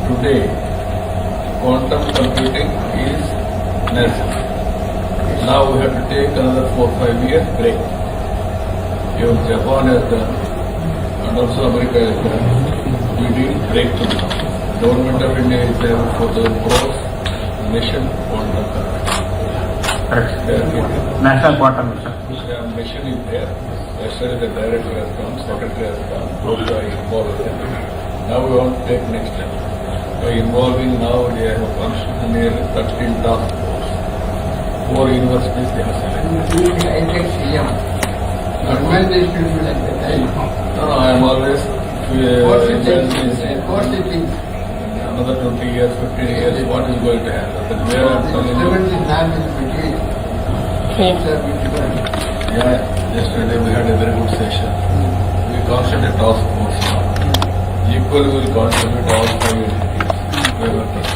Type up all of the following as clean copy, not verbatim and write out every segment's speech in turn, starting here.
today quantum computing is necessary. Now we have to take another 4-5 years break. Even Japan has done, and also America has done. We need breakthrough. Government of India is there for the growth mission quantum computing. Correct. National quantum mission. The mission is there. Yesterday the director has come, secretary has come, both are involved. Now we want to take next step. By involving now they have a function near 13 task force. 4 universities they have selected. When they should be like that. No, I am always What's the thing? another 20 years, 15 years, what is going to happen? But where I am telling you, yeah, yesterday we had a very good session. We constituted a task force now. Equally will contribute all 5 entities.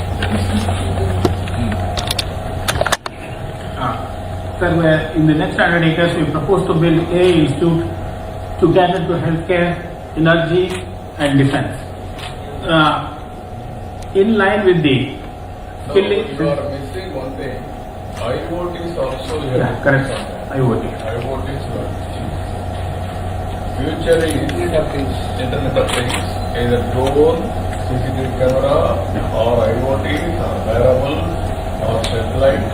Sir, in the next 100 acres, we propose to build a institute to cater to healthcare, energy, and defense. In line with the No, you are missing one thing. IoT is also here. Yeah, correct. IoT. IoT is not. Future is Internet of Things, either drone, CCTV camera, or IoT, or wearable, or satellite.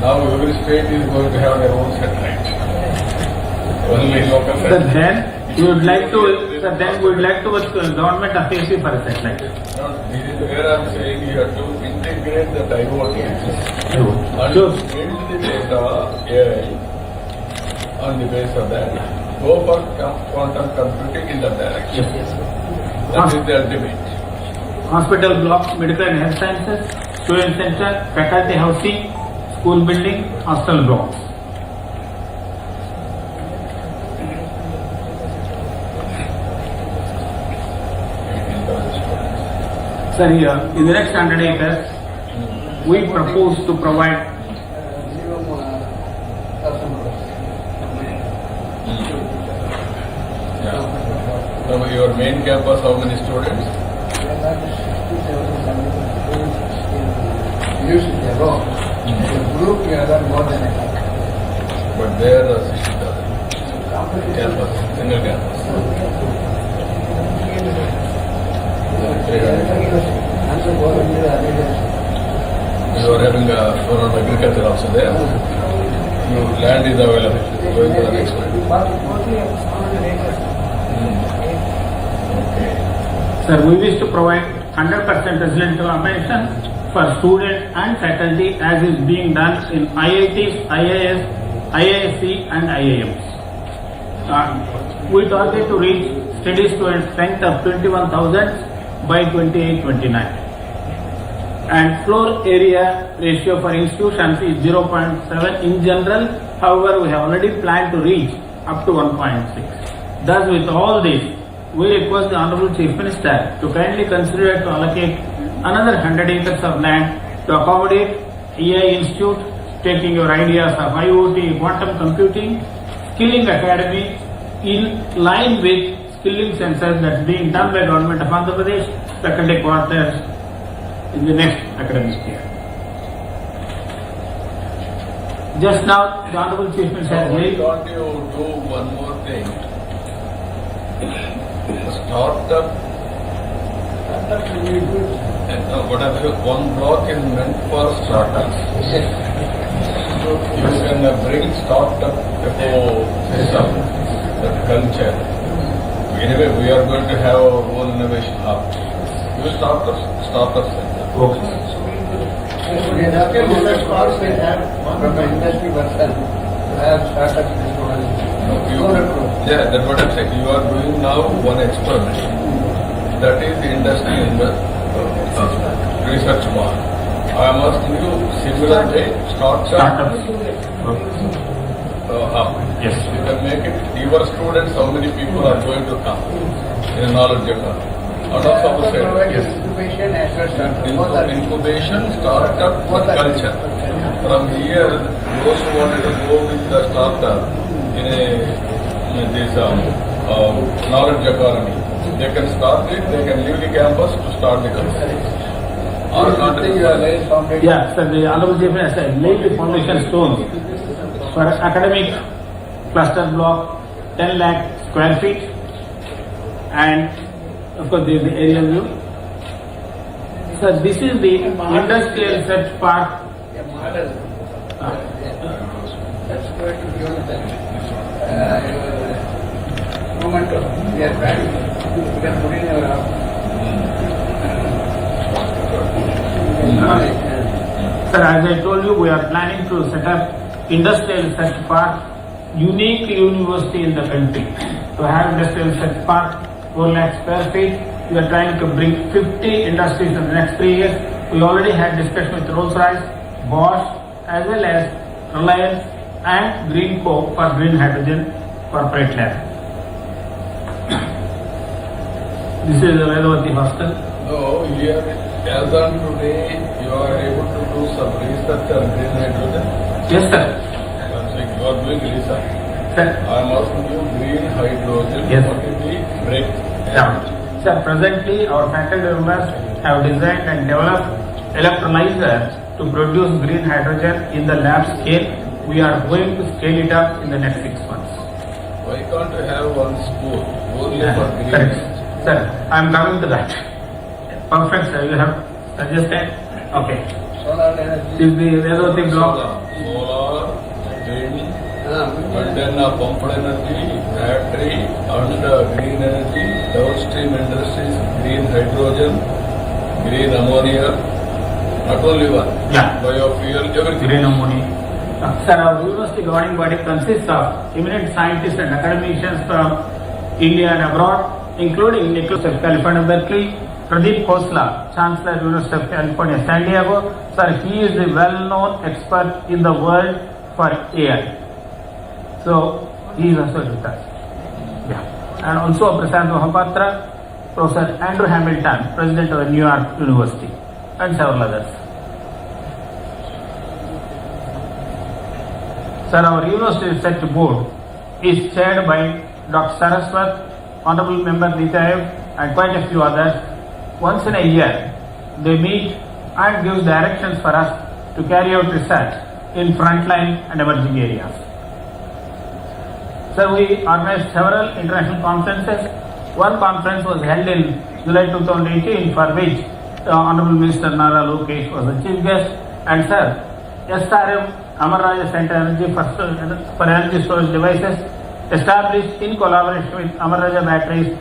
Now every state is going to have their own satellite. Only local Sir, satellite. then we would like to, sir, then we would like to government affairs for a satellite. Now, this is where I am saying you have to integrate the IoT and Sure. build the data AI on the basis of that. Go for quantum computing in that direction. That is the ultimate. Hospital blocks, medical and health sciences, student center, faculty housing, school building, hostel blocks. Sir, here, in the next 100 acres, we propose to provide Yeah. So your main campus, how many students? Group we are more than a But there are 60,000 campus, single campus. You are having a for agriculture also there. Your land is available. Going to the next one. Okay. Sir, we wish to provide 100% residential accommodation for students and faculty as is being done in IITs, IIS, IISc and IIMs. We target to reach steady student strength of 21,000 by 28-29. And floor area ratio for institutions is 0.7 in general. However, we have already planned to reach up to 1.6. Thus, with all this, we request the Honorable Chief Minister to kindly consider to allocate another 100 acres of land to accommodate AI Institute, taking your ideas of IoT, quantum computing, skilling academy in line with skilling centers that's being done by Government of Andhra Pradesh, faculty quarters in the next academic year. Just now, the Honorable Chief Minister has Why made. don't you do one more thing? Startup. Whatever one block is meant for startups. You can bring startup ecosystem, that culture. Anyway, we are going to have our own innovation hub. You startup center. Okay. We have to do the parts we have from the industry person to have startup Yeah, that's what I'm saying. You are doing now one experiment. That is the industry in the research part. I am asking you similar startup hub. Yes. You can make it. Your students, how many people are going to come in a knowledge economy? And also outside. Yes. Incubation as well as startup. Incubation, startup, culture. From here, those who wanted to go with the startup in this knowledge economy, They can start it, they can leave the campus to start the company. Or continue. Yeah, sir, the Honorable Chief Minister said, lay the foundation stones for academic cluster block, 10 lakh square feet, and of course there is the aerial view. So this is the industrial research park. That's going to give the momentum. We are planning. We can put in our Sir, as I told you, we are planning to set up industrial research park, unique university in the country. To have industrial research park, 4 lakh square feet, we are trying to bring 50 industries in the next 3 years. We already had discussion with Rolls-Royce, Bosch, as well as Reliance and Greenco for green hydrogen corporate lab. This is the Vedavati hostel. No, here, as on today, you are able to do some research on green hydrogen. Yes, sir. You are doing research. Sir. I am asking you green hydrogen. Yes. What is the break? Yeah. Sir, presently our faculty members have designed and developed electrolyzer to produce green hydrogen in the lab scale. We are going to scale it up in the next 6 months. Why can't you have one school only for green? Correct. Sir, I am coming to that. Perfect, sir. You have suggested. Okay. solar energy. This is the Vedavati block. Solar, wind, and then pumped energy, battery, and green energy, downstream industries, green hydrogen, green ammonia, not only one, Yeah. biofuel, everything. Green ammonia. Sir, our university governing body consists of eminent scientists and academicians from India and abroad, including Nicholas of California, Berkeley, Pradeep Khosla, Chancellor, University of California, San Diego. Sir, he is the well-known expert in the world for AI. So, he is also with us. Yeah. And also Prasad Mohapatra, Professor Andrew Hamilton, President of New York University, and several others. Sir, our University Research Board is chaired by Dr. Saraswat, Honorable Member Nitaev, and quite a few others. Once in a year, they meet and give directions for us to carry out research in frontline and emerging areas. Sir, we organized several international conferences. One conference was held in July 2018, for which Honorable Minister Nara Lokesh was the chief guest. And sir, SRM Amar Raja Center Energy for Energy Storage Devices, established in collaboration with Amar Raja Batteries.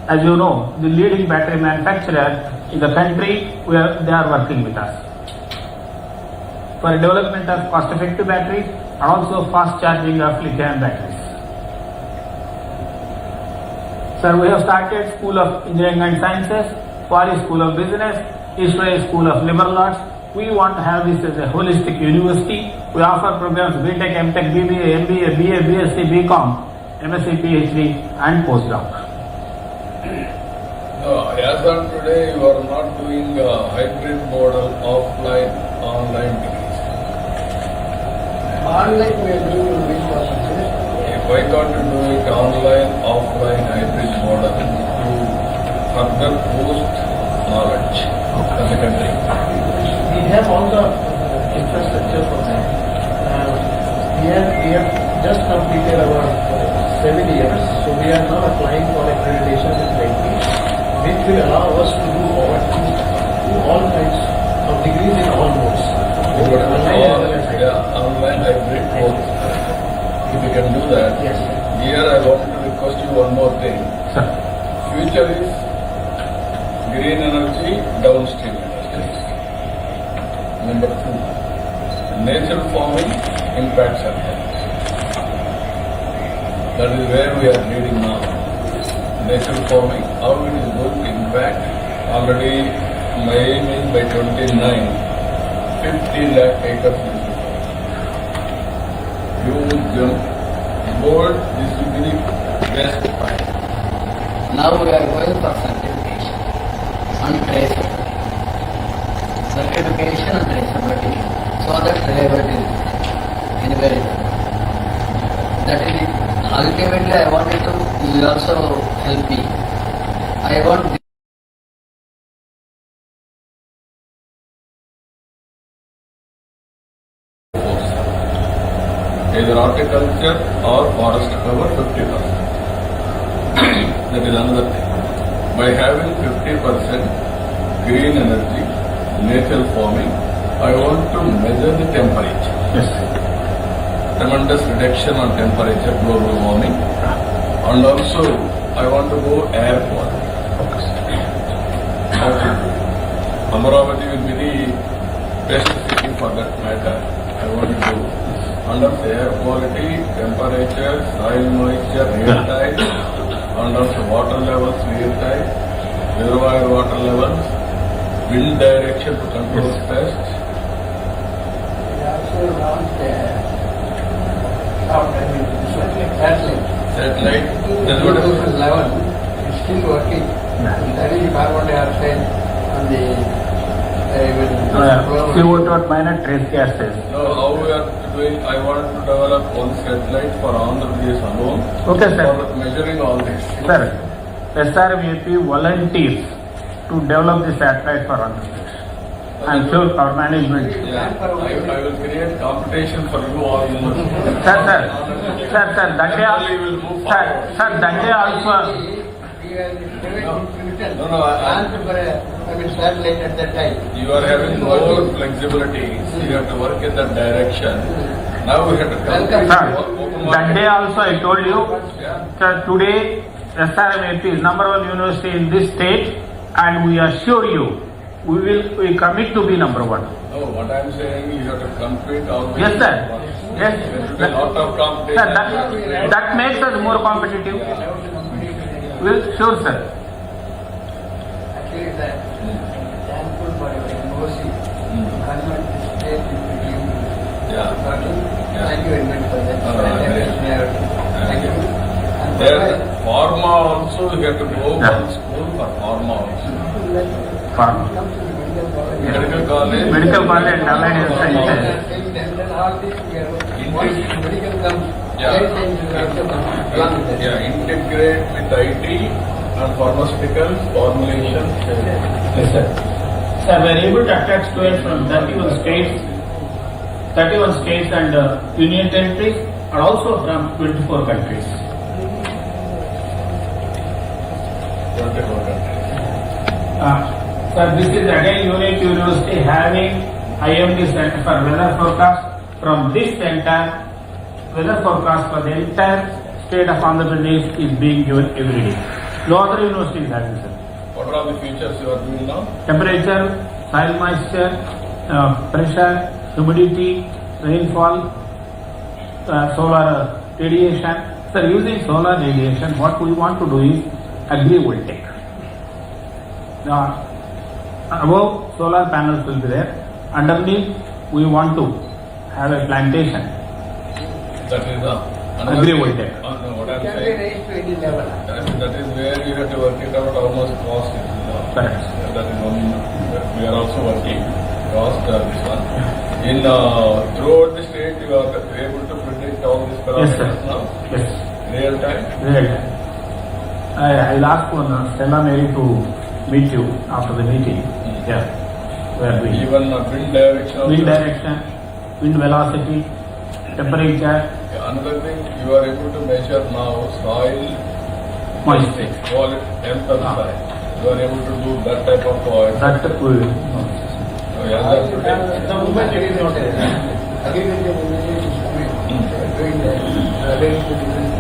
As you know, the leading battery manufacturer in the country, they are working with us for development of cost-effective batteries and also fast charging of lithium batteries. Sir, we have started School of Engineering and Sciences, Pali School of Business, Israel School of Liberal Arts. We want to have this as a holistic university. We offer programs BTech, MTech, BBA, MBA, BA, BSc, BCom, MSc, PhD and postdoc. As on today, you are not doing a hybrid model offline, online degrees. Online we are doing in which processes? Why can't you do it online, offline, hybrid model to further boost knowledge of the country? We have all the infrastructure for that. We have just completed our 7 years, so we are now applying for accreditation in 20, which will allow us to do all kinds of degrees in all modes. Online, hybrid, both. If you can do that. Yes. Here I want to request you one more thing. Sir. Future is green energy, downstream industries. Number 2, natural farming, impact sector. That is where we are leading now. Natural farming, how it is going to impact. Already my aim is by 29, 50 lakh acres. Huge board, this will be the best part. Now we are going for certification and traceability. Certification and traceability, so that reliability is anywhere. That is it. Ultimately, I wanted to, you will also help me I want either horticulture or forest cover 50%. That is another thing. By having 50% green energy, natural farming, I want to measure the temperature. Yes. Tremendous reduction on temperature, global warming, and also I want to go air quality. Amaravati will be the best city for that matter. I want to do under air quality, temperature, soil moisture, real time, and also water levels, real time, reservoir water levels, wind direction to control pests. We also launched satellite. Satellite, that's In what 2011, it's still working. That is carbon dioxide on the CO2 minus trace gases. Now, how we are doing, I want to develop one satellite for Andhra Pradesh alone. Okay, sir. For measuring all this. Sir, SRVP volunteers to develop the satellite for Andhra Pradesh. I'm sure our management. Yeah, I will create competition for you all. Sir, that day Only will move forward. sir, that day also. we were distributed. No, satellite at that time. You are having more flexibility, so you have to work in that direction. Now we have to come Welcome. Sir, that day also I told you, Yeah. sir, today SRMAP is #1 university in this state, and we assure you, we commit to be #1. No, what I am saying, you have to compete always. Yes, sir. Yes. There will be a lot of competition. Sir, that makes us more competitive. Sure, sir. Actually, that thankful for your MOC. Convert this state into you. Yeah. Thank you very much for that. Thank you. And There, pharma also, you have to go Yeah. one school for pharma also. Farm. Medical college. Medical college and allied health sciences. Then all this we are once medical comes, Yeah. health science will also come along with that. Yeah, integrate with IT and pharmaceuticals, formulation. Yes, sir. Sir, we are able to attract students from 31 states and union territories, and also from 24 countries. 24 countries. Sir, this is again unique university having IMD Center for Weather Forecast. From this center, weather forecast for the entire state of Andhra Pradesh is being given every day. No other university is having, sir. What are the features you are doing now? Temperature, soil moisture, pressure, humidity, rainfall, solar radiation. Sir, using solar radiation, what we want to do is agrivoltaic. Above, solar panels will be there. Underneath, we want to have a plantation. That is Agrivoltaic. No, what I am Can be saying. raised to any level. That is where you have to work it out how much cost it is. Correct. That is one, we are also working cost this one. In throughout the state, you are able to predict all these Yes, sir. parameters now, Yes. real time. Right. I'll ask one Stella Mary to meet you after the meeting. Yeah. We are doing Even wind direction. wind direction, wind velocity, temperature, Another thing, you are able to measure now soil moisture. quality, health of the soil. You are able to do that type of soil. That we will. The movement is not there. Agriculture movement is coming. Doing that. Arrange the different.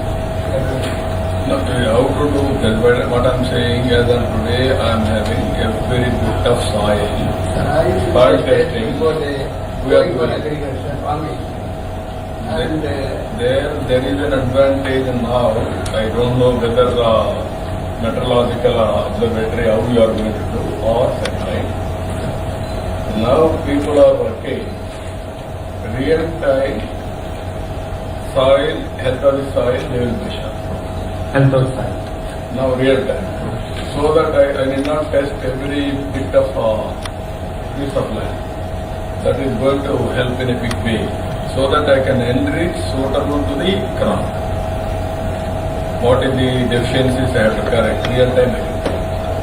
How to do that? But what I am saying is that today I am having a very bit of soil. Soil testing. For the We are going for doing. agriculture farming. And There is an advantage now. I don't know whether meteorological or observatory how you are going to do or satellite. Now people are working real time soil, health of the soil, they will measure. Health of soil. Now real time. So that I need not test every bit of piece of land. That is going to help in a big way. So that I can enrich suitable to the crop. What is the deficiencies I have to correct real time.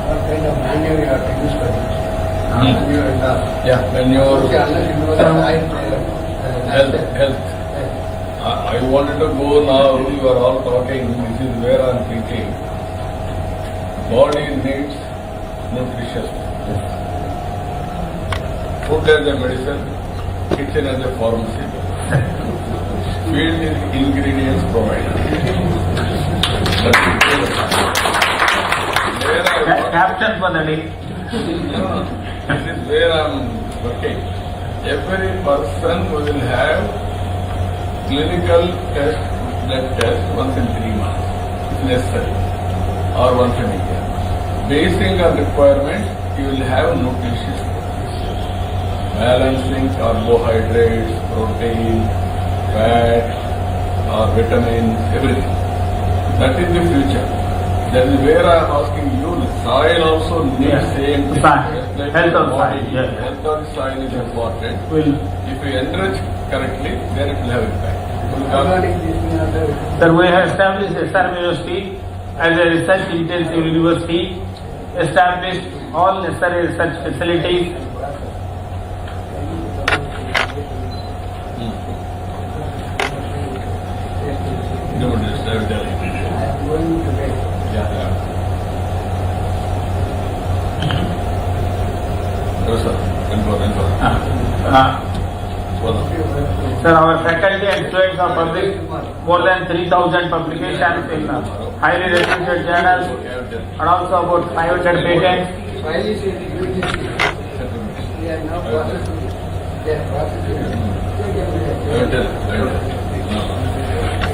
what kind of manure you have to use for it. You and Yeah, when you're okay, unless you know the right health. I wanted to go now, you are all talking, this is where I am thinking. Body needs nutritious food. Food as a medicine, kitchen as a pharmacy. Field is ingredients provided. Where I want- Captain for the day. This is where I am working. Every person will have clinical test, blood test once in 3 months, if necessary, or once in a year. Basing on requirements, you will have nutritious food. Balancing carbohydrates, protein, fat, or vitamins, everything. That is the future. That is where I am asking you, the soil also needs Yeah. same thing. Soil. Just like Health the of body, soil, yeah. Health of the soil is important. Will If you enrich correctly, then it will have impact. regarding this other. Sir, we have established SR University as a research intensive university, established all necessary research facilities. No, just I will tell you. I am going today. Yeah. No, sir. Info. Well, Sir, our faculty and students have published more than 3,000 publications in highly reputed journals and also about 500 patents. File is in UGC. We are now processing it. They are processing it. I will tell.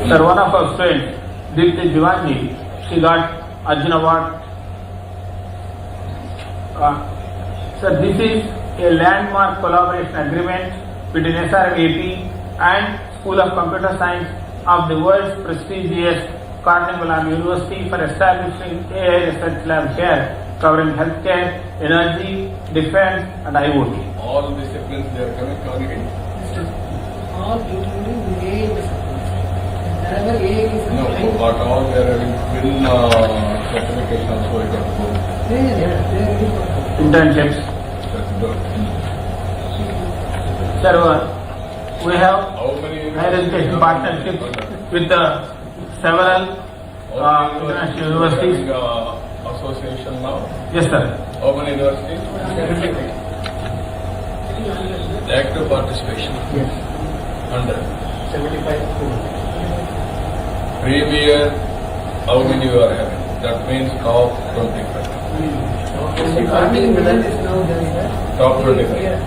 Sir, one of our students, Dipti Jivanji, she got Arjuna Award. Sir, this is a landmark collaboration agreement between SRAP and School of Computer Science of the world's prestigious Carnegie Mellon University for establishing AI research lab here covering healthcare, energy, defense and IoT. All disciplines they are coming again. All including the AI disciplines. Wherever AI is No, but all they are having film certification also I got to go. they are ready for Internships. That's good. Sir, we have How many higher education partnerships with several international universities. Association now. Yes, sir. How many universities? Active participation. Yes. 100. 75 schools. Premier, how many you are having? That means top 25. The Carnegie Mellon is now there, sir. Top 25. Yeah.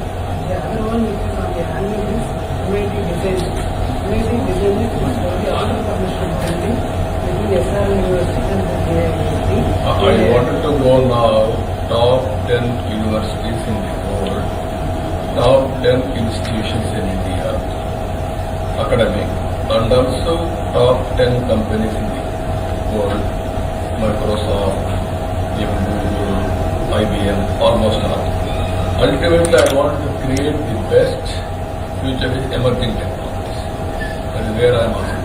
The other one which is on the annual is MIT Design. MIT Design is for the auto commission funding between SR University and the AI University. I wanted to go now top 10 universities in the world, top 10 institutions in India, academic, and also top 10 companies in the world, Microsoft, even Google, IBM, almost all. Ultimately, I want to create the best future with emerging technologies. That is where I am asking.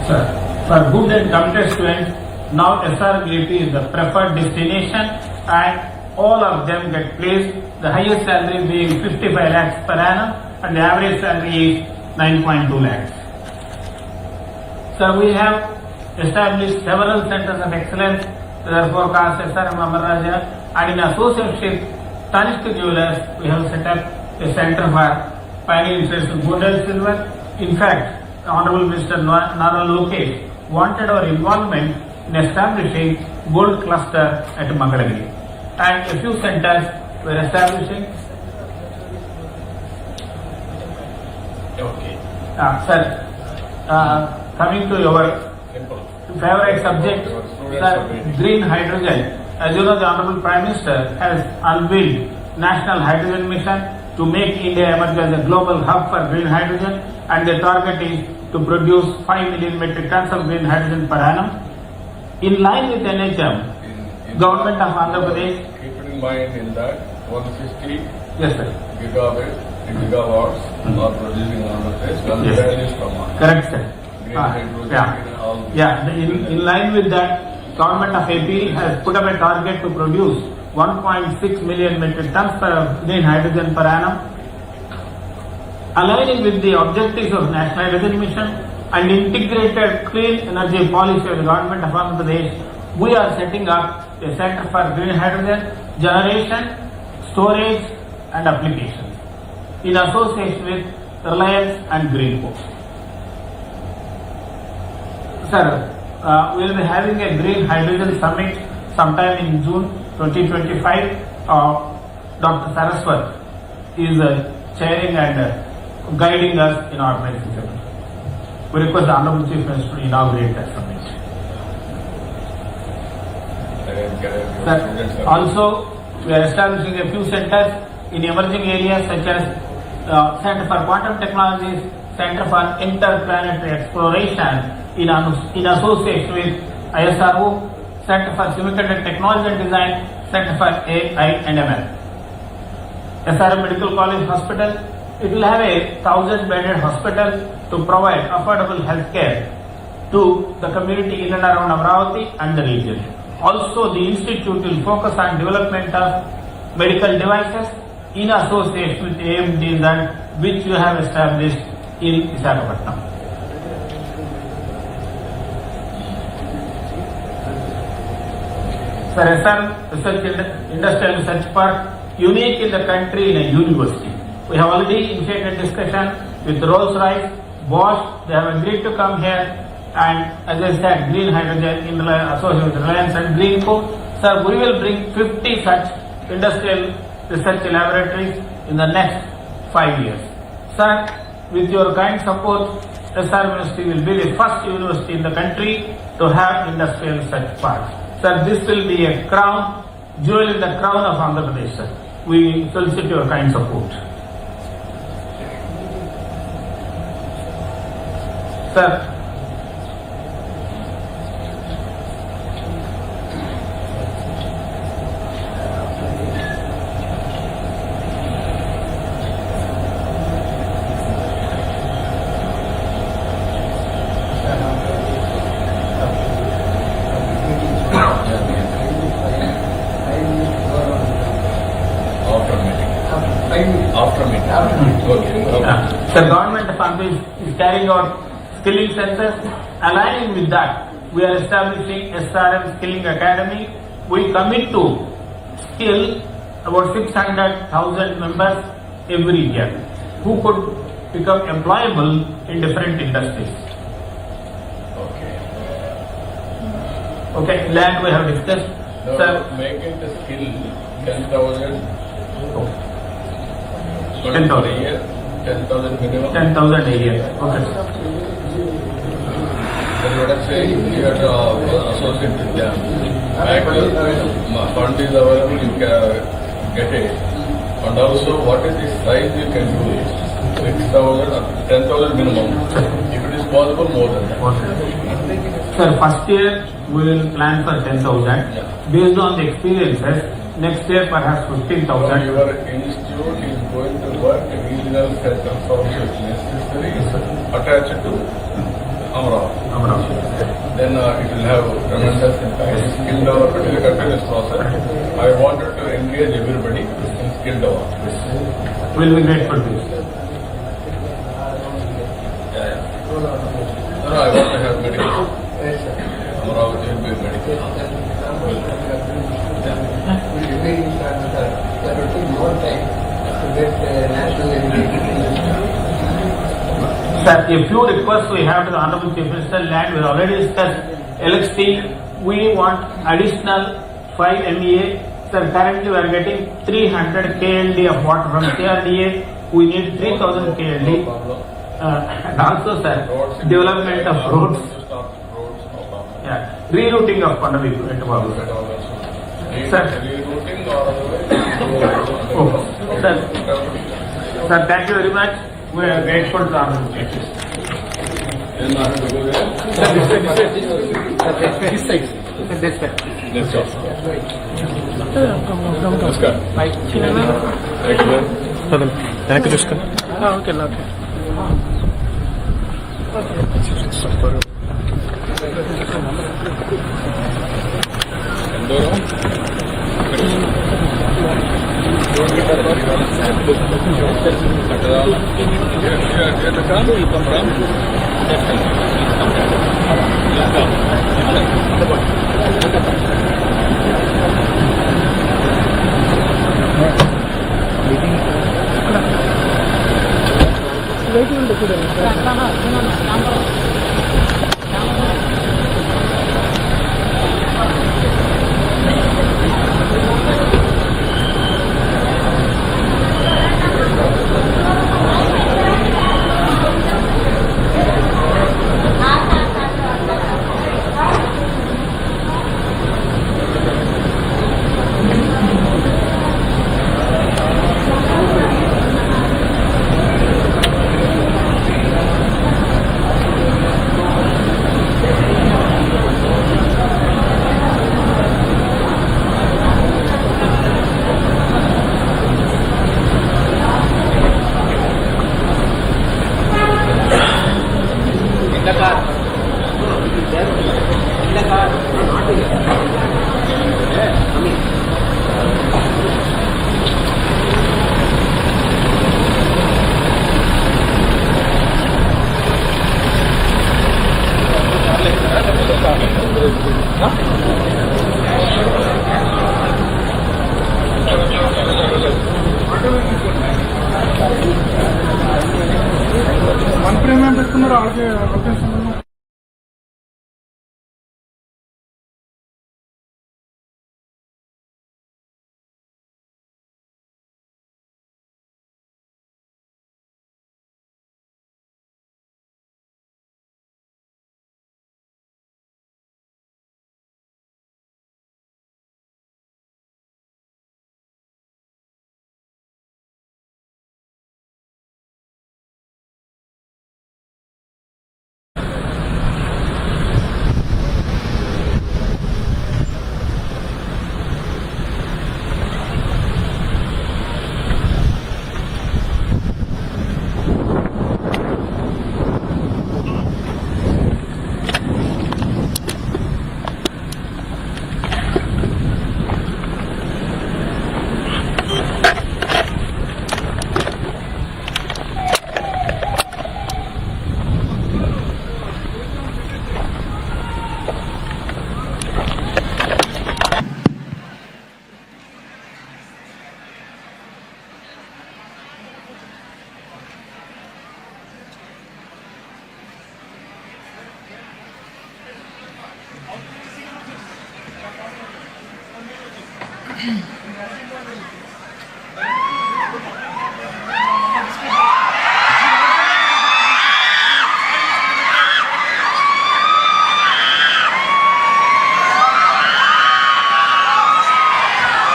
Sir, for good and committed students, now SRGP is the preferred destination and all of them get placed, the highest salary being 55 lakhs per annum and the average salary is 9.2 lakhs. Sir, we have established several centers of excellence, therefore SRM Amaraja, and in association with Tanishq Jewelers, we have set up a center for pioneer interest in gold and silver. In fact, Honorable Mr. Nara Lokesh wanted our involvement in establishing gold cluster at Mangalagiri. And a few centers were establishing. Okay. Sir, coming to your Simple. favorite subject, sir, green hydrogen. As you know, the Honorable Prime Minister has unveiled National Hydrogen Mission to make India emerge as a global hub for green hydrogen, and the target is to produce 5 million metric tons of green hydrogen per annum. In line with NHM, Government of Andhra Pradesh. Keep it in mind in that 160 Yes, sir. gigawatts are producing on the place. One Yes. is from us. Correct, sir. Green hydrogen, Yeah. all. Yeah, in line with that, Government of AP has put up a target to produce 1.6 million metric tons of green hydrogen per annum. Aligning with the objectives of National Hydrogen Mission and integrated clean energy policy of the Government of Andhra Pradesh, we are setting up a Center for Green Hydrogen Generation, Storage and Applications in association with Reliance and Greenco. Sir, we will be having a Green Hydrogen Summit sometime in June 2025. Dr. Saraswat is chairing and guiding us in organizing the summit. We request the Honorable Chief Minister to inaugurate that summit. Sir, also, we are establishing a few centers in emerging areas such as Center for Quantum Technologies, Center for Interplanetary Exploration in association with ISRO, Center for Semiconductor Technology and Design, Center for AI and ML. SRM Medical College Hospital, it will have a 1,000-bedded hospital to provide affordable health care to the community in and around Amravati and the region. Also, the institute will focus on development of medical devices in association with AMDs and which you have established in Visakhapatnam. Sir, SRM Industrial Research Park, unique in the country in a university. We have already initiated discussion with Rolls-Royce, Bosch. They have agreed to come here, and as I said, green hydrogen in association with Reliance and Greenco. Sir, we will bring 50 such industrial research laboratories in the next 5 years. Sir, with your kind support, SR University will be the first university in the country to have industrial research parks. Sir, this will be a crown, jewel in the crown of Andhra Pradesh, sir. We solicit your kind support. Sir, the government of Andhra is carrying out skilling census. Aligning with that, we are establishing SRM Skilling Academy. We commit to skill about 600,000 members every year who could become employable in different industries. Okay, land we have discussed. No, Sir, make it a skill 10,000. 10,000 a year, 10,000 minimum. 10,000 a year. Okay. Then let us say you have to associate with them. Fund is available, you can get it. And also, what is the size you can do it? 6,000 or 10,000 minimum. If it is possible, more than that. Sir, first year we will plan for 10,000. Based on the experiences, next year perhaps 15,000. Your institute is going to work regional centers also if necessary attached to Amravati. Then it will have tremendous impact. Skill development is a continuous process. I wanted to engage everybody in skill development. We'll be grateful to you. No, I want to have medical. Amravati will be medical. That will take more time to get national education. Sir, a few requests we have to the Honorable Chief Minister. Land we already discussed. LXT, we want additional 5 MEA. Sir, currently we are getting 300 KLD of water from CRDA. We need 3,000 KLD. And also, sir, development of roads. Yeah, rerouting of Pandavi to Babu. Sir. Rerouting or Sir, thank you very much. We are grateful to the Honorable Chief Minister. then I have to go there. This side. Let's go. Namaskar. వెనక్కి చూసుకొని Okay.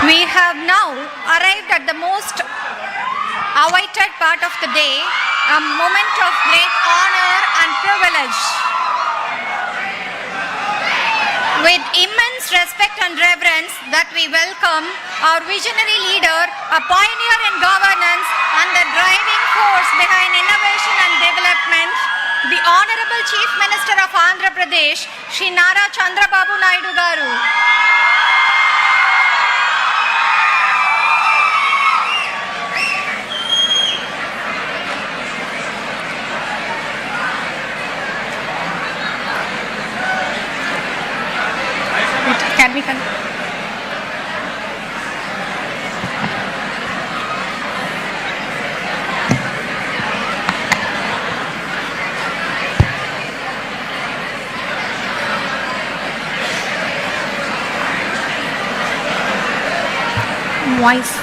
We have now arrived at the most awaited part of the day, a moment of great honor and privilege. With immense respect and reverence that we welcome our visionary leader, a pioneer in governance and the driving force behind innovation and development, the Honorable Chief Minister of Andhra Pradesh, Shri Nara Chandrababu Naidu Garu. Can we continue? Voice.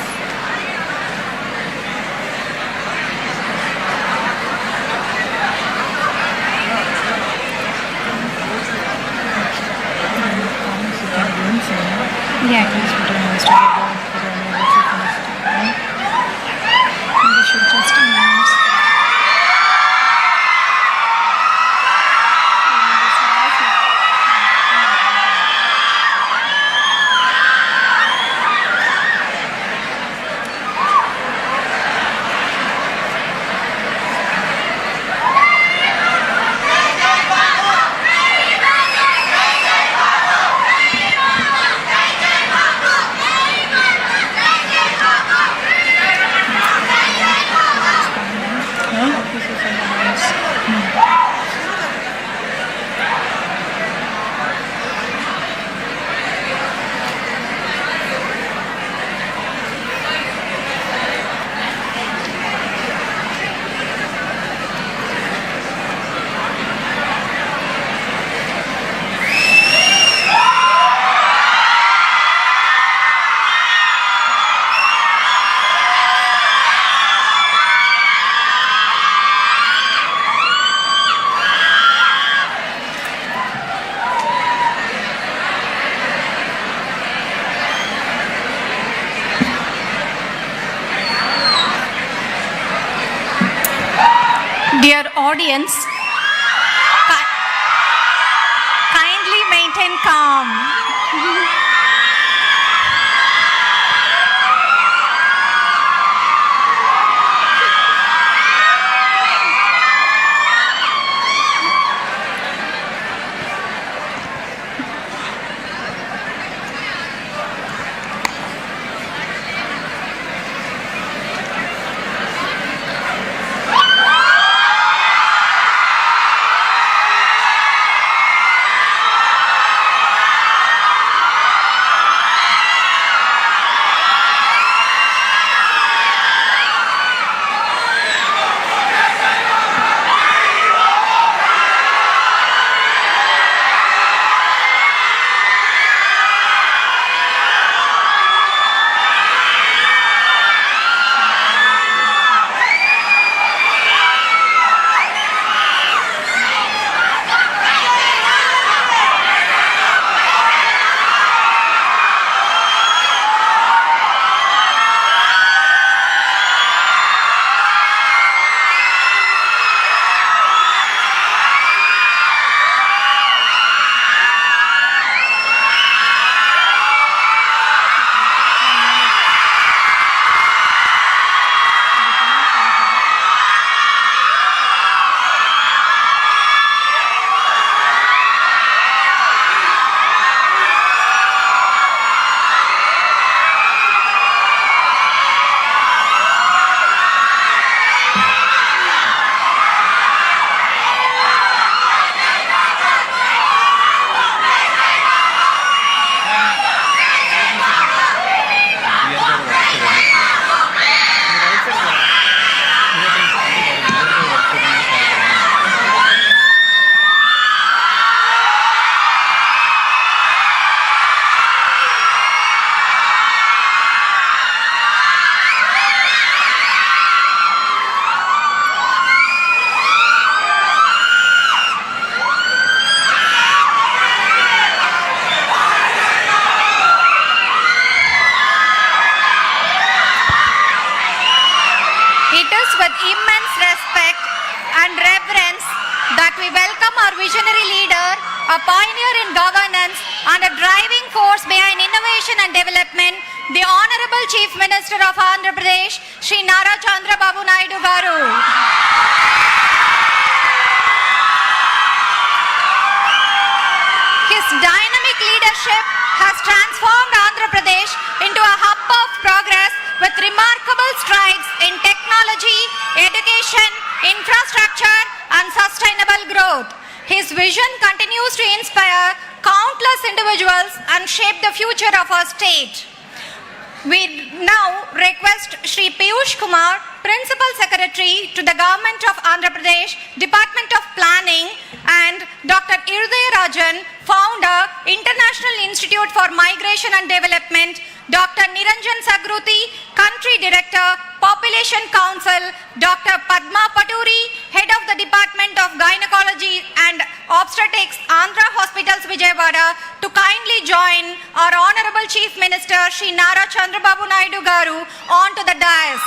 Yeah, it is between Mr. We should just announce. Dear audience, kindly maintain calm. With immense respect and reverence that we welcome our visionary leader, a pioneer in governance and a driving force behind innovation and development, the Honorable Chief Minister of Andhra Pradesh, Shri Nara Chandrababu Naidu Garu. His dynamic leadership has transformed Andhra Pradesh into a hub of progress with remarkable strides in technology, education, infrastructure, and sustainable growth. His vision continues to inspire countless individuals and shape the future of our state. We now request Shri Piyush Kumar, Principal Secretary to the Government of Andhra Pradesh, Department of Planning, and Dr. Irudaya Rajan, Founder, International Institute for Migration and Development, Dr. Niranjan Sagruti, Country Director, Population Council, Dr. Padma Paturi, Head of the Department of Gynecology and Obstetrics, Andhra Hospitals, Vijayawada, to kindly join our Honorable Chief Minister, Shri Nara Chandrababu Naidu Garu, onto the dais.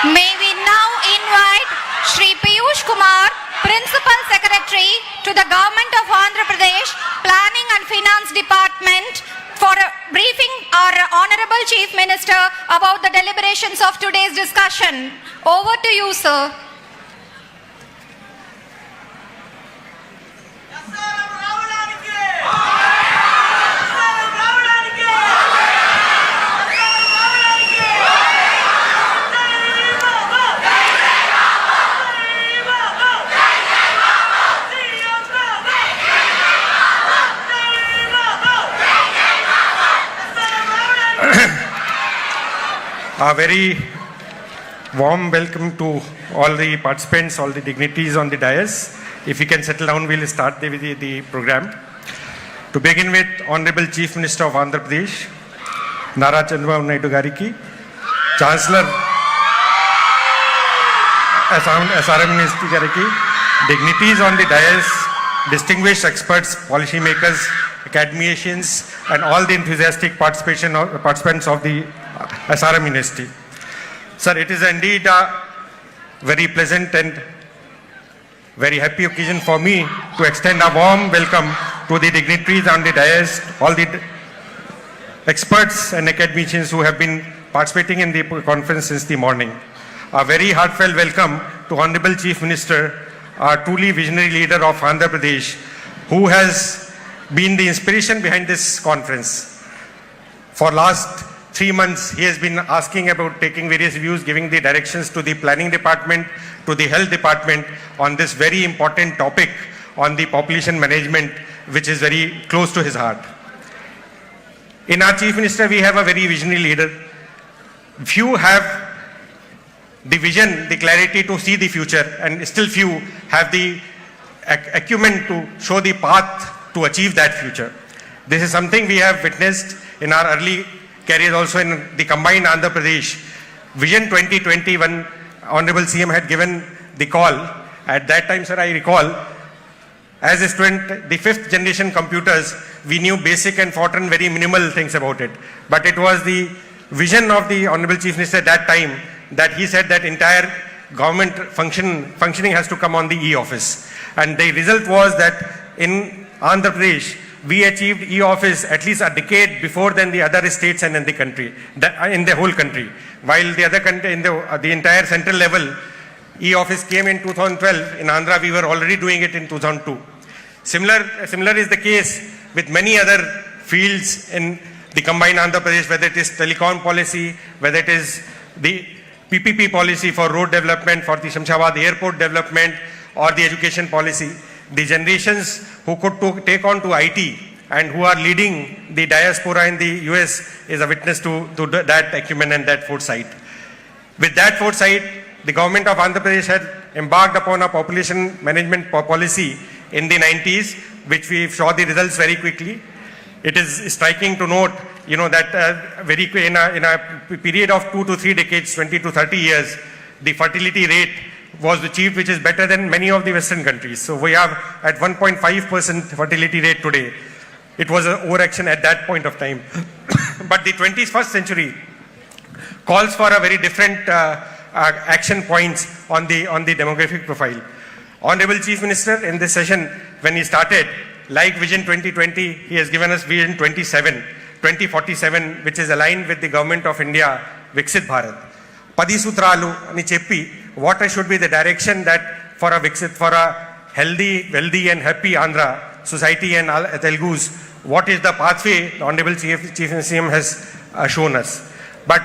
May we now invite Shri Piyush Kumar, Principal Secretary to the Government of Andhra Pradesh, Planning and Finance Department, for a briefing our Honorable Chief Minister about the deliberations of today's discussion. Over to you, sir. A very warm welcome to all the participants, all the dignitaries on the dais. If you can settle down, we'll start the program. To begin with, Honorable Chief Minister of Andhra Pradesh, Nara Chandrababu Naidu Gariki, Chancellor SRM Ministry Gariki, dignitaries on the dais, distinguished experts, policymakers, academicians, and all the enthusiastic participants of the SRM Ministry. Sir, it is indeed a very pleasant and very happy occasion for me to extend a warm welcome to the dignitaries on the dais, all the experts and academicians who have been participating in the conference since the morning. A very heartfelt welcome to Honorable Chief Minister, a truly visionary leader of Andhra Pradesh, who has been the inspiration behind this conference. For last 3 months, he has been asking about taking various views, giving the directions to the planning department, to the health department on this very important topic on the population management, which is very close to his heart. In our Chief Minister, we have a very visionary leader. Few have the vision, the clarity to see the future, and still few have the acumen to show the path to achieve that future. This is something we have witnessed in our early careers also in the combined Andhra Pradesh. Vision 2020, when Honorable CM had given the call, at that time, sir, I recall, as a student, the 5th generation computers, we knew basic and forgotten very minimal things about it. But it was the vision of the Honorable Chief Minister at that time that he said that entire government functioning has to come on the e-office. And the result was that in Andhra Pradesh, we achieved e-office at least a decade before than the other states and in the country, in the whole country. While the other country, in the entire central level, e-office came in 2012. In Andhra, we were already doing it in 2002. Similar is the case with many other fields in the combined Andhra Pradesh, whether it is telecom policy, whether it is the PPP policy for road development, for the Shamshabad airport development, or the education policy. The generations who could take on to IT and who are leading the diaspora in the US is a witness to that acumen and that foresight. With that foresight, the government of Andhra Pradesh had embarked upon a population management policy in the 90s, which we saw the results very quickly. It is striking to note, that in a period of 2 to 3 decades, 20 to 30 years, the fertility rate was achieved, which is better than many of the Western countries. So we are at 1.5% fertility rate today. It was an overaction at that point of time. But the 21st century calls for a very different action points on the demographic profile. Honorable Chief Minister, in this session, when he started, like Vision 2020, he has given us Vision 2047, which is aligned with the Government of India, Viksit Bharat. Padi Sutralu ani cheppi, what should be the direction that for a healthy, wealthy and happy Andhra society and Telugus, what is the pathway the Honorable Chief Minister has shown us. But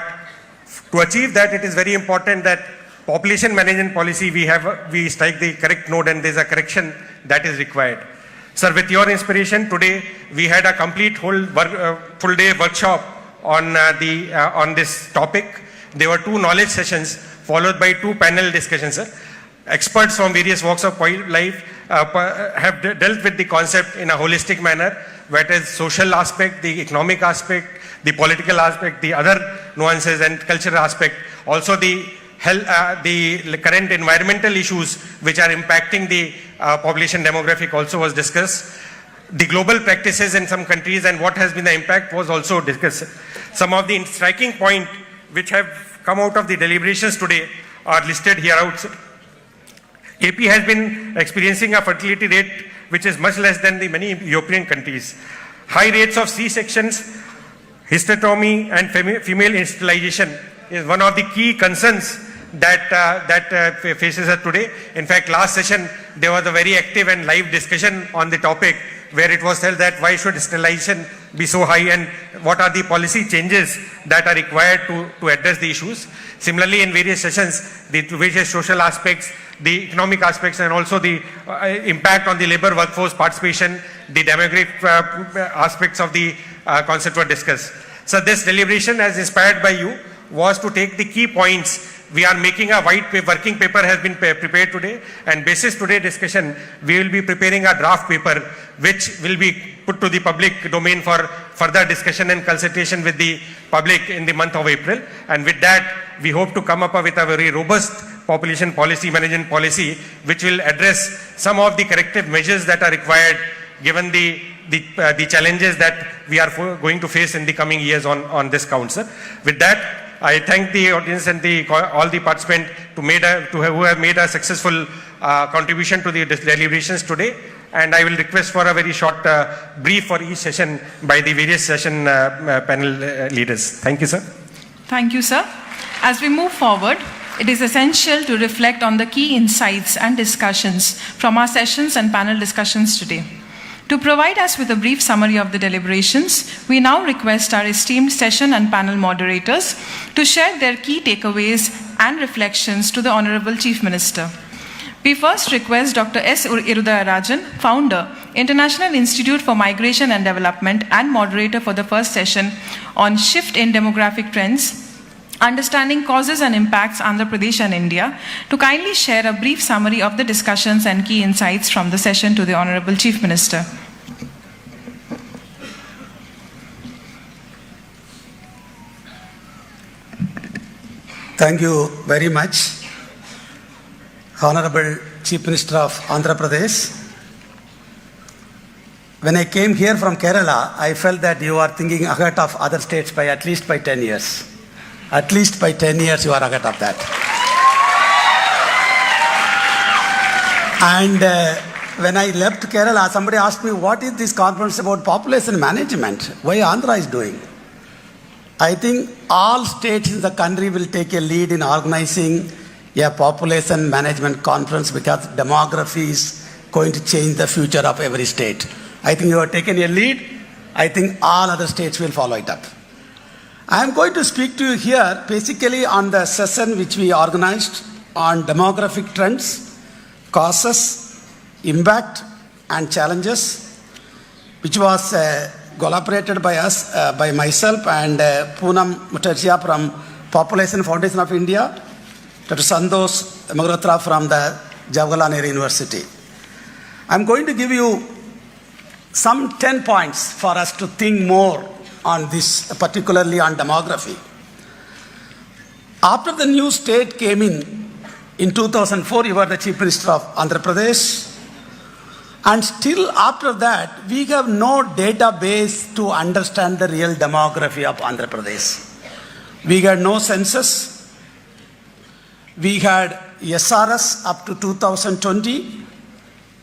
to achieve that, it is very important that population management policy, we strike the correct note and there is a correction that is required. Sir, with your inspiration, today we had a complete full day workshop on this topic. There were 2 knowledge sessions followed by 2 panel discussions. Sir. Experts from various walks of life have dealt with the concept in a holistic manner, whether it is social aspect, the economic aspect, the political aspect, the other nuances and cultural aspect, also the health, the current environmental issues which are impacting the population demographic also was discussed. The global practices in some countries and what has been the impact was also discussed. Some of the striking points which have come out of the deliberations today are listed here out. AP has been experiencing a fertility rate which is much less than the many European countries. High rates of C-sections, hysterectomy and female sterilization is one of the key concerns that faces us today. In fact, last session there was a very active and live discussion on the topic where it was said that why should sterilization be so high and what are the policy changes that are required to address the issues. Similarly, in various sessions, the various social aspects, the economic aspects and also the impact on the labor workforce participation, the demographic aspects of the concept were discussed. So this deliberation, as inspired by you, was to take the key points. We are making a working paper has been prepared today, and basis today's discussion, we will be preparing a draft paper which will be put to the public domain for further discussion and consultation with the public in the month of April. And with that, we hope to come up with a very robust population policy, management policy, which will address some of the corrective measures that are required given the challenges that we are going to face in the coming years on this count, sir. With that, I thank the audience and all the participants who have made a successful contribution to the deliberations today. And I will request for a very short brief for each session by the various session panel leaders. Thank you, sir. Thank you, sir. As we move forward, it is essential to reflect on the key insights and discussions from our sessions and panel discussions today. To provide us with a brief summary of the deliberations, we now request our esteemed session and panel moderators to share their key takeaways and reflections to the Honorable Chief Minister. We first request Dr. S. Irudayarajan, Founder, International Institute for Migration and Development and moderator for the first session on Shift in Demographic Trends, Understanding Causes and Impacts, Andhra Pradesh and India, to kindly share a brief summary of the discussions and key insights from the session to the Honorable Chief Minister. Thank you very much, Honorable Chief Minister of Andhra Pradesh. When I came here from Kerala, I felt that you are thinking ahead of other states by at least by 10 years. At least by 10 years you are ahead of that. And when I left Kerala, somebody asked me, what is this conference about population management? Why Andhra is doing? I think all states in the country will take a lead in organizing a population management conference because demography is going to change the future of every state. I think you have taken a lead. I think all other states will follow it up. I am going to speak to you here basically on the session which we organized on demographic trends, causes, impact and challenges, which was collaborated by us, by myself and Poonam Mukherjee from Population Foundation of India, Dr. Santosh Magrotra from the Jawaharlal Nehru University. I am going to give you some 10 points for us to think more on this, particularly on demography. After the new state came in 2004, you were the Chief Minister of Andhra Pradesh. And still after that, we have no database to understand the real demography of Andhra Pradesh. We had no census. We had SRS up to 2020,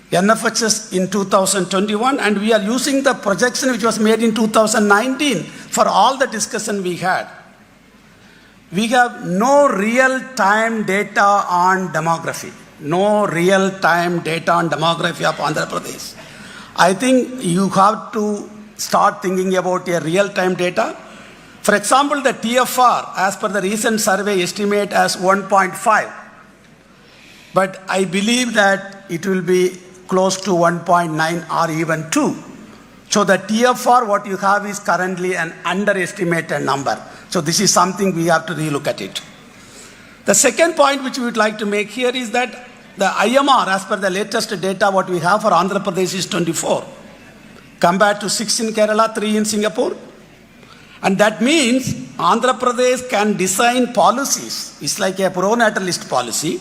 NFHS in 2021, and we are using the projection which was made in 2019 for all the discussion we had. We have no real-time data on demography. No real-time data on demography of Andhra Pradesh. I think you have to start thinking about a real-time data. For example, the TFR, as per the recent survey, estimate as 1.5. But I believe that it will be close to 1.9 or even 2. So the TFR, what you have is currently an underestimated number. So this is something we have to relook at it. The second point which we would like to make here is that the IMR, as per the latest data, what we have for Andhra Pradesh is 24, compared to 6 in Kerala, 3 in Singapore. And that means Andhra Pradesh can design policies. It's like a pro-natalist policy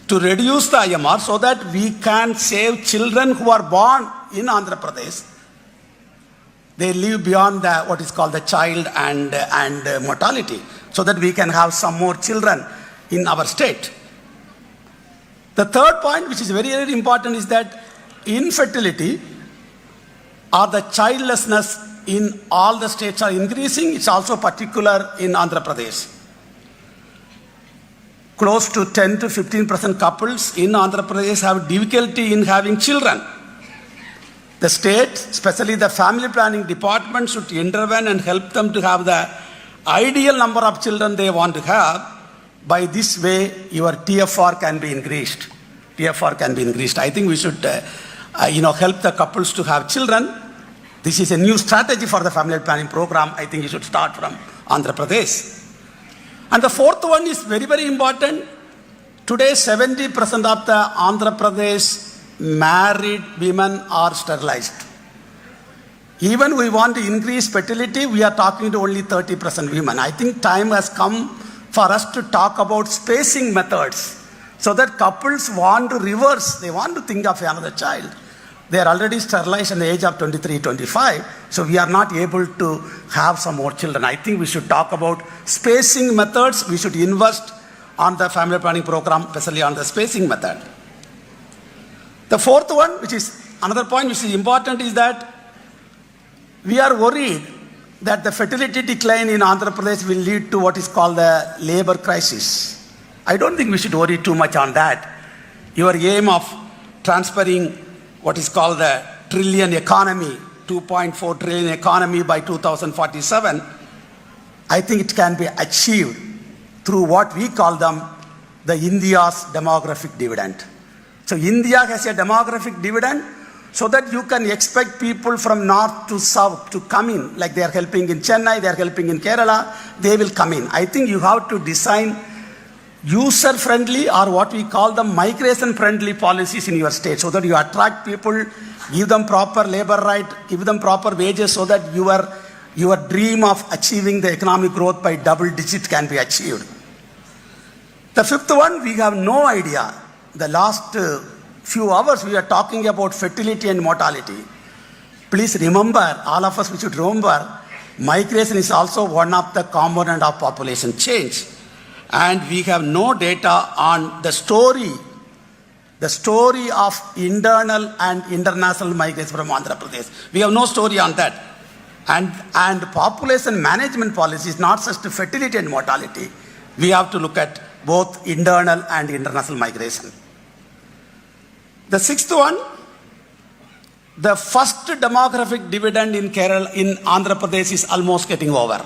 to reduce the IMR so that we can save children who are born in Andhra Pradesh. They live beyond the, what is called the child and mortality, so that we can have some more children in our state. The third point, which is very, very important, is that infertility or the childlessness in all the states are increasing. It's also particular in Andhra Pradesh. Close to 10 to 15% couples in Andhra Pradesh have difficulty in having children. The state, especially the family planning department, should intervene and help them to have the ideal number of children they want to have. By this way, your TFR can be increased. TFR can be increased. I think we should, help the couples to have children. This is a new strategy for the family planning program. I think you should start from Andhra Pradesh. And the fourth one is very, very important. Today, 70% of the Andhra Pradesh married women are sterilized. Even we want to increase fertility, we are talking to only 30% women. I think time has come for us to talk about spacing methods so that couples want to reverse, they want to think of another child. They are already sterilized at the age of 23, 25, so we are not able to have some more children. I think we should talk about spacing methods. We should invest on the family planning program, especially on the spacing method. The fourth one, which is another point which is important, is that we are worried that the fertility decline in Andhra Pradesh will lead to what is called the labor crisis. I don't think we should worry too much on that. Your aim of transferring what is called the trillion economy, 2.4 trillion economy by 2047, I think it can be achieved through what we call them the India's demographic dividend. So India has a demographic dividend so that you can expect people from north to south to come in, like they are helping in Chennai, they are helping in Kerala, they will come in. I think you have to design user-friendly or what we call the migration-friendly policies in your state so that you attract people, give them proper labor right, give them proper wages so that your dream of achieving the economic growth by double digit can be achieved. The fifth one, we have no idea. The last few hours we are talking about fertility and mortality. Please remember, all of us we should remember, migration is also one of the component of population change. And we have no data on the story of internal and international migration from Andhra Pradesh. We have no story on that. And population management policy is not just fertility and mortality. We have to look at both internal and international migration. The sixth one, the first demographic dividend in Kerala, in Andhra Pradesh is almost getting over.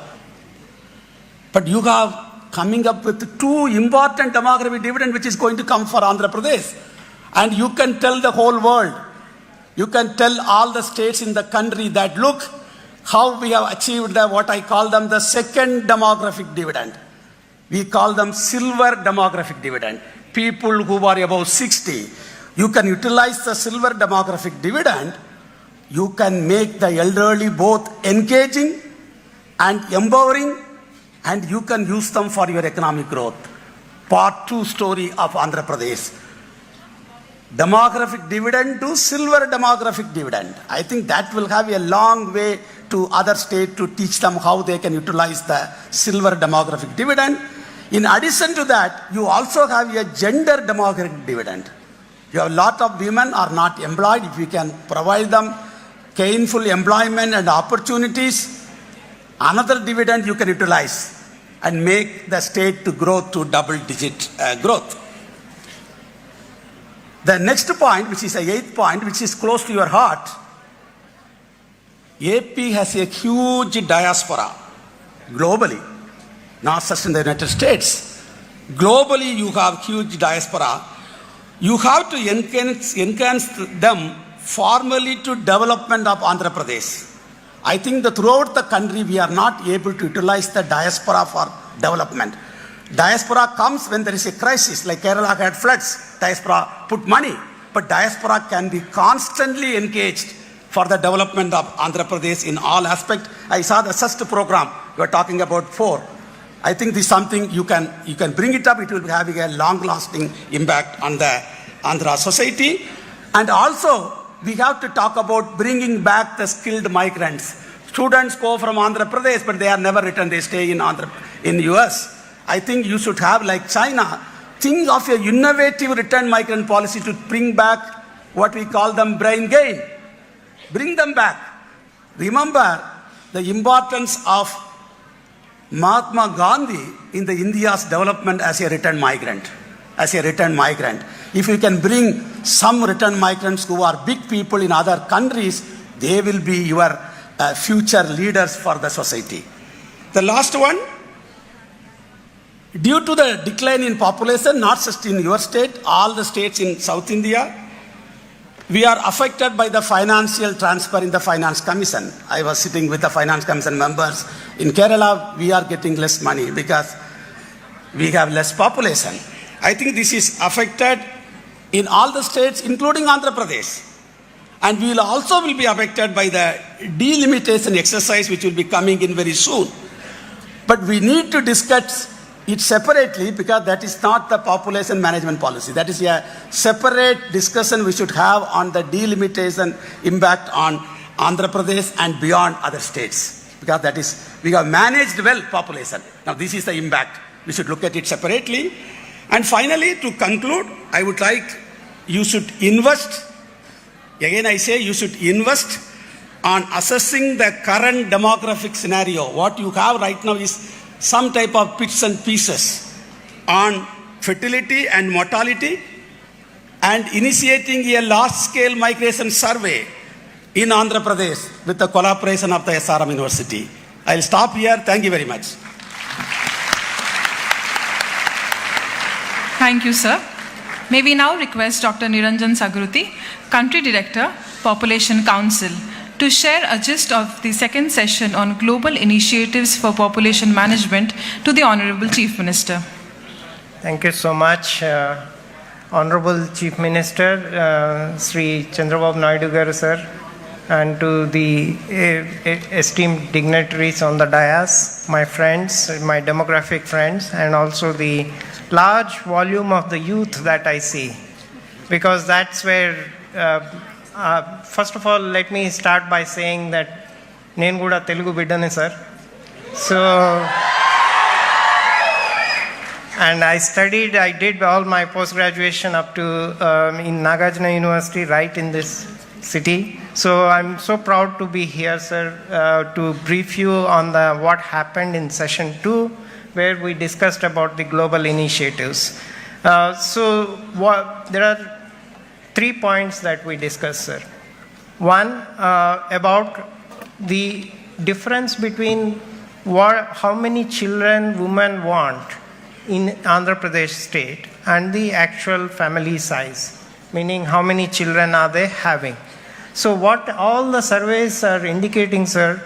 But you have coming up with two important demographic dividend which is going to come for Andhra Pradesh. And you can tell the whole world, you can tell all the states in the country that look how we have achieved what I call them the second demographic dividend. We call them silver demographic dividend. People who are above 60, you can utilize the silver demographic dividend, you can make the elderly both engaging and empowering, and you can use them for your economic growth. Part 2 story of Andhra Pradesh. Demographic dividend to silver demographic dividend. I think that will have a long way to other states to teach them how they can utilize the silver demographic dividend. In addition to that, you also have a gender demographic dividend. You have a lot of women are not employed. If you can provide them gainful employment and opportunities, another dividend you can utilize and make the state to grow to double-digit growth. The next point, which is the eighth point, which is close to your heart, AP has a huge diaspora globally, not just in the United States. Globally, you have huge diaspora. You have to enhance them formally to development of Andhra Pradesh. I think that throughout the country, we are not able to utilize the diaspora for development. Diaspora comes when there is a crisis, like Kerala had floods. Diaspora put money, but diaspora can be constantly engaged for the development of Andhra Pradesh in all aspects. I saw the SUST program, you are talking about 4. I think this is something you can bring it up, it will be having a long-lasting impact on the Andhra society. And also, we have to talk about bringing back the skilled migrants. Students go from Andhra Pradesh, but they are never returned. They stay in the US. I think you should have, like China, think of a innovative return migrant policy to bring back what we call them brain gain. Bring them back. Remember the importance of Mahatma Gandhi in the India's development as a return migrant. If you can bring some return migrants who are big people in other countries, they will be your future leaders for the society. The last one, due to the decline in population, not just in your state, all the states in South India, we are affected by the financial transfer in the Finance Commission. I was sitting with the Finance Commission members. In Kerala, we are getting less money because we have less population. I think this is affected in all the states, including Andhra Pradesh. And we will also be affected by the delimitation exercise which will be coming in very soon. But we need to discuss it separately because that is not the population management policy. That is a separate discussion we should have on the delimitation impact on Andhra Pradesh and beyond other states. Because that is, we have managed well population. Now this is the impact. We should look at it separately. And finally, to conclude, I would like you should invest. Again, I say you should invest on assessing the current demographic scenario. What you have right now is some type of bits and pieces on fertility and mortality, and initiating a large-scale migration survey in Andhra Pradesh with the collaboration of the SRM University. I'll stop here. Thank you very much. Thank you, sir. May we now request Dr. Niranjan Sagruti, Country Director, Population Council, to share a gist of the second session on global initiatives for population management to the Honorable Chief Minister. Thank you so much, Honorable Chief Minister, Sri Chandrababu Naidu Garu sir, and to the esteemed dignitaries on the dais, my friends, my demographic friends, and also the large volume of the youth that I see, because that's where, first of all, let me start by saying that Nenu Kuda Telugu biddane sir. So, and I did all my post-graduation up to in Nagarjuna University, right in this city. So I'm so proud to be here, sir, to brief you on what happened in session 2, where we discussed about the global initiatives. There are 3 points that we discussed, sir. One, about the difference between how many children women want in Andhra Pradesh state and the actual family size, meaning how many children are they having. So what all the surveys are indicating, sir,